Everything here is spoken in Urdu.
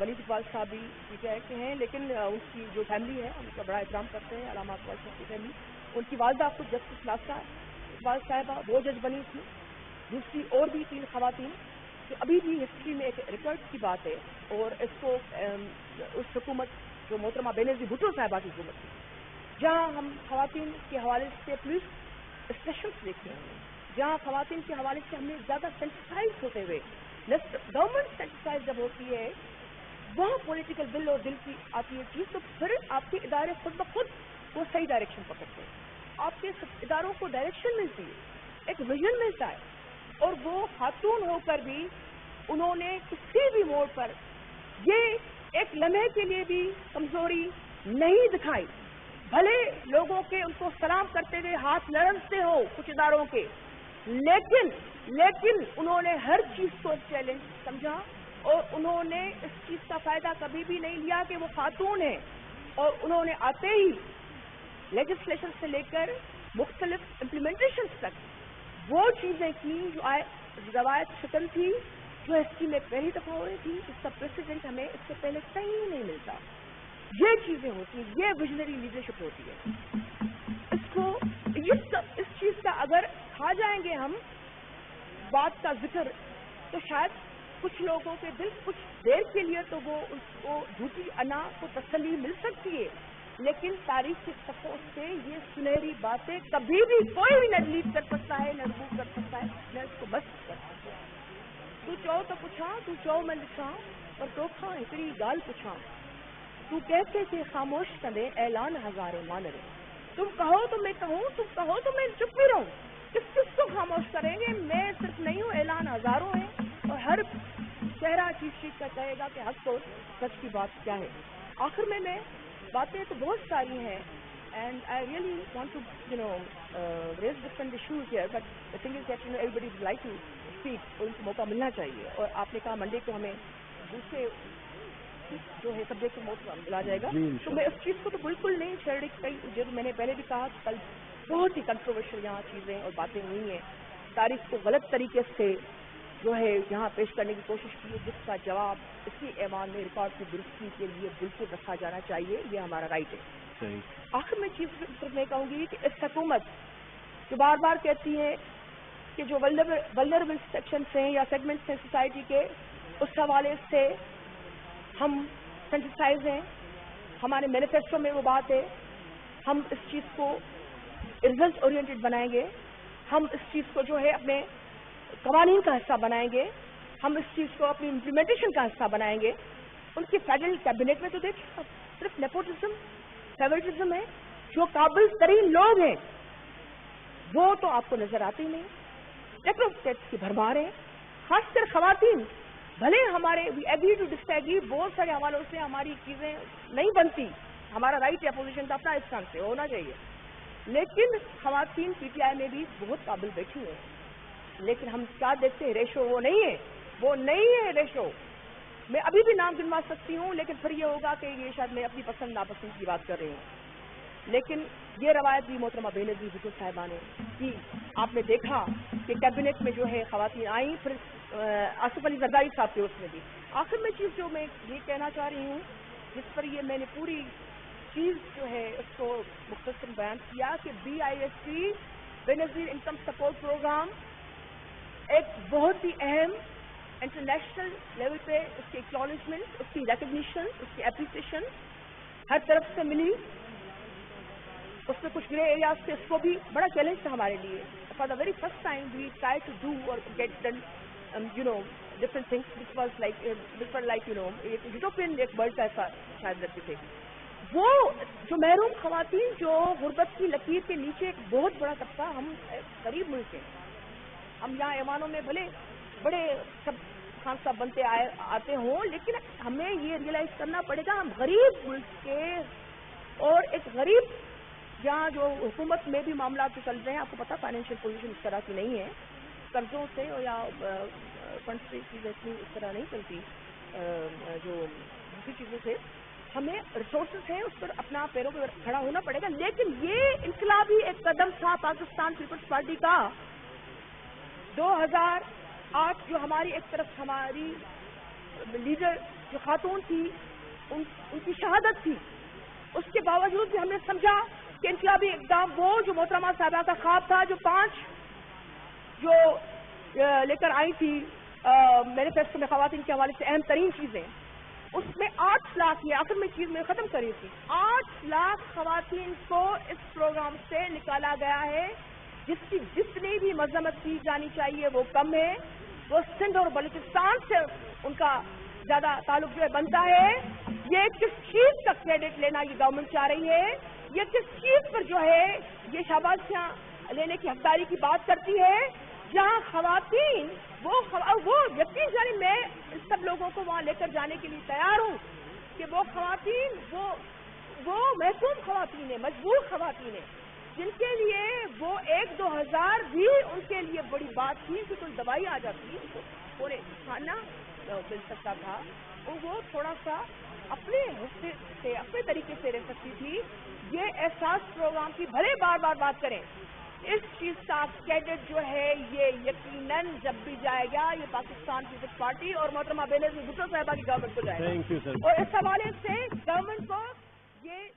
ولید اقبال صاحب بھی پی ٹی آئی کے ہیں، لیکن ان کی جو فیملی ہے ان کا بڑا احترام کرتے ہیں، علامہ اقبال صاحب کی فیملی. ان کی والدہ خود جسٹس لاسا اقبال صاحبہ وہ جج بنی تھی، دوسری اور بھی 3 خواتین. تو ابھی بھی ہسٹری میں ایک ریکارڈ کی بات ہے، اور اس کو اس حکومت جو محترمہ بینظیر بھٹو صاحبہ کی حکومت تھی، جہاں ہم خواتین کے حوالے سے پولیس اسٹیشنس دیکھتے ہیں، جہاں خواتین کے حوالے سے ہم نے زیادہ سینسٹائز ہوتے ہوئے، گورنمنٹ سینسٹائز جب ہوتی ہے وہاں پولیٹیکل دل اور دل کی آتی ہے چیز، تو پھر آپ کے ادارے خود بخود وہ صحیح ڈائریکشن پکڑتے ہیں، آپ کے اداروں کو ڈائریکشن ملتی ہے، ایک ویژن ملتا ہے. اور وہ خاتون ہو کر بھی انہوں نے کسی بھی موڑ پر یہ ایک لمحے کے لیے بھی کمزوری نہیں دکھائی، بھلے لوگوں کے ان کو سلام کرتے ہوئے ہاتھ لرزتے ہو کچھ اداروں کے، لیکن انہوں نے ہر چیز کو چیلنج سمجھا، اور انہوں نے اس چیز کا فائدہ کبھی بھی نہیں لیا کہ وہ خاتون ہیں، اور انہوں نے آتے ہی لیجسلیشن سے لے کر مختلف امپلیمنٹیشن تک وہ چیزیں کی جو روایت شکن تھی، جو ہسٹری میں پہلی دفعہ ہو رہی تھی، اس کا پریسیڈنٹ ہمیں اس سے پہلے کہیں نہیں ملتا. یہ چیزیں ہوتی ہیں، یہ ویژنری لیڈرشپ ہوتی ہے. اس چیز کا اگر کھا جائیں گے ہم بات کا ذکر، تو شاید کچھ لوگوں کے دل کچھ دیر کے لیے تو وہ اس کو جھوٹی انا کو تسلی مل سکتی ہے، لیکن تاریخ کے صفحوں سے یہ سنہری باتیں کبھی بھی کوئی بھی نہ ڈیلیٹ کر سکتا ہے، نہ رموو کر سکتا ہے، نہ اس کو بس کر سکتا ہے. تو چو تو پوچھا، تو چو میں لکھا، اور توکھا ہکڑی گال پوچھا، تو کہتے کہ خاموش کندے اعلان ہزارے مان رہے. تم کہو تو میں کہوں، تم کہو تو میں چپ بھی رہوں. کس کو خاموش کریں گے؟ میں صرف نہیں ہوں، اعلان ہزاروں ہیں، اور ہر چہرہ چیز کا کہے گا کہ حق اور سچ کی بات کیا ہے. آخر میں باتیں تو بہت ساری ہیں، and I really want to raise different issues here, but the thing is that everybody would like to speak، اور ان کو موقع ملنا چاہیے. اور آپ نے کہا منڈے کو ہمیں دوسرے جو ہے سبجیکٹ کو موقع ملا جائے گا، تو میں اس چیز کو تو بالکل نہیں چھیڑ رہی. جو میں نے پہلے بھی کہا کل بہت ہی کنٹروورشل یہاں چیزیں اور باتیں ہوئی ہیں، تاریخ کو غلط طریقے سے جو ہے یہاں پیش کرنے کی کوشش کی ہے، جس کا جواب اسی ایوان میں ریکارڈ کی درستی کے لیے بالکل رکھا جانا چاہیے. یہ ہمارا رائٹ ہے. آخر میں چیز صرف میں کہوں گی کہ اس حکومت جو بار بار کہتی ہے کہ جو ولنریبل سیکشنس ہیں یا سیگمنٹس ہیں سوسائٹی کے، اس حوالے سے ہم سینسٹائز ہیں، ہمارے مینیفیسٹو میں وہ بات ہے، ہم اس چیز کو ریزلٹ اورینٹڈ بنائیں گے، ہم اس چیز کو جو ہے اپنے قوانین کا حصہ بنائیں گے، ہم اس چیز کو اپنی امپلیمنٹیشن کا حصہ بنائیں گے. ان کی فیڈرل کیبنٹ میں تو دیکھیں صرف نیپوٹزم، فیورٹزم ہے. جو قابل ترین لوگ ہیں وہ تو آپ کو نظر آتے ہی نہیں. ٹیکنوکریٹس کی بھرمار ہے، خاص کر خواتین. بھلے ہمارے ایگری ٹو ڈس ایگری بہت سارے حوالوں سے ہماری چیزیں نہیں بنتی، ہمارا رائٹ ہے اپوزیشن کا اپنا اس کام سے ہونا چاہیے، لیکن خواتین پی ٹی آئی میں بھی بہت قابل بیٹھی ہیں. لیکن ہم کیا دیکھتے ہیں؟ ریشو وہ نہیں ہے ریشو. میں ابھی بھی نام گنوا سکتی ہوں، لیکن پھر یہ ہوگا کہ یہ شاید میں اپنی پسند ناپسند کی بات کر رہی ہوں. لیکن یہ روایت بھی محترمہ بینظیر بھٹو صاحبہ نے کی. آپ نے دیکھا کہ کیبنٹ میں جو ہے خواتین آئیں، پھر آصف علی زرداری صاحب کے اس میں بھی. آخر میں چیز جو میں یہ کہنا چاہ رہی ہوں، جس پر یہ میں نے پوری چیز جو ہے اس کو مختصر بیان کیا کہ BISP Benazir Income Support Programme ایک بہت ہی اہم انٹرنیشنل لیول پہ اس کی ایکنالجمنٹ، اس کی ریکگنیشن، اس کی اپریسیشن ہر طرف سے ملی. اس میں کچھ گرے ایریاز تھے، اس کو بھی بڑا چیلنج تھا ہمارے لیے. For the very first time we try to do or get done different things which was like ایک یوٹوپین ایک ورلڈ کا ایسا شاید رکھتے تھے. وہ جو محروم خواتین جو غربت کی لکیر کے نیچے ایک بہت بڑا طبقہ، ہم غریب ملک ہیں، ہم یہاں ایوانوں میں بھلے بڑے سب خان صاحب بنتے آتے ہوں، لیکن ہمیں یہ ریئلائز کرنا پڑے گا ہم غریب ملک کے، اور ایک غریب جہاں جو حکومت میں بھی معاملات جو چل رہے ہیں، آپ کو پتا فائنینشیل پوزیشن اس طرح کی نہیں ہے، قرضوں سے یا فنڈ سے چیزیں اتنی اس طرح نہیں چلتی، جو دوسری چیزوں سے ہمیں ریسورسز ہیں، اس پر اپنا پیروں پہ کھڑا ہونا پڑے گا. لیکن یہ انقلابی ایک قدم تھا پاکستان پیپلز پارٹی کا 2008 جو ہماری ایک طرف ہماری لیڈر جو خاتون تھی ان کی شہادت تھی، اس کے باوجود بھی ہم نے سمجھا کہ انقلابی اقدام وہ جو محترمہ صاحبہ کا خواب تھا، جو 5 جو لے کر آئی تھی مینیفیسٹو میں خواتین کے حوالے سے اہم ترین چیزیں، اس میں 8 لاکھ یہ آخر میں چیز میں ختم کری تھی، 8 لاکھ خواتین کو اس پروگرام سے نکالا گیا ہے، جس کی جتنی بھی مذمت کی جانی چاہیے وہ کم ہے۔ وہ سندھ اور بلوچستان سے ان کا زیادہ تعلق جو ہے بنتا ہے۔ یہ کس چیز کا کریڈٹ لینا یہ گورنمنٹ چاہ رہی ہے، یہ کس چیز پر جو ہے یہ شاباشیاں لینے کی حقداری کی بات کرتی ہے، جہاں خواتین وہ یقین جانی میں ان سب لوگوں کو وہاں لے کر جانے کے لیے تیار ہوں کہ وہ خواتین وہ محکوم خواتین ہیں، مجبور خواتین ہیں، جن کے لیے وہ 1-2 ہزار بھی ان کے لیے بڑی بات تھی کہ کوئی دوائی آ جاتی ان کو پورے کھانا مل سکتا تھا، اور وہ تھوڑا سا اپنے حصے سے اپنے طریقے سے رہ سکتی تھی۔ یہ احساس پروگرام کی بھلے بار بار بات کریں، اس چیز کا کریڈٹ جو ہے یہ یقیناً جب بھی جائے گا یہ پاکستان پیپلز پارٹی اور محترمہ بینظیر بھٹو صاحبہ کی گورنمنٹ کو جائے گا، اور اس حوالے سے گورنمنٹ کو یہ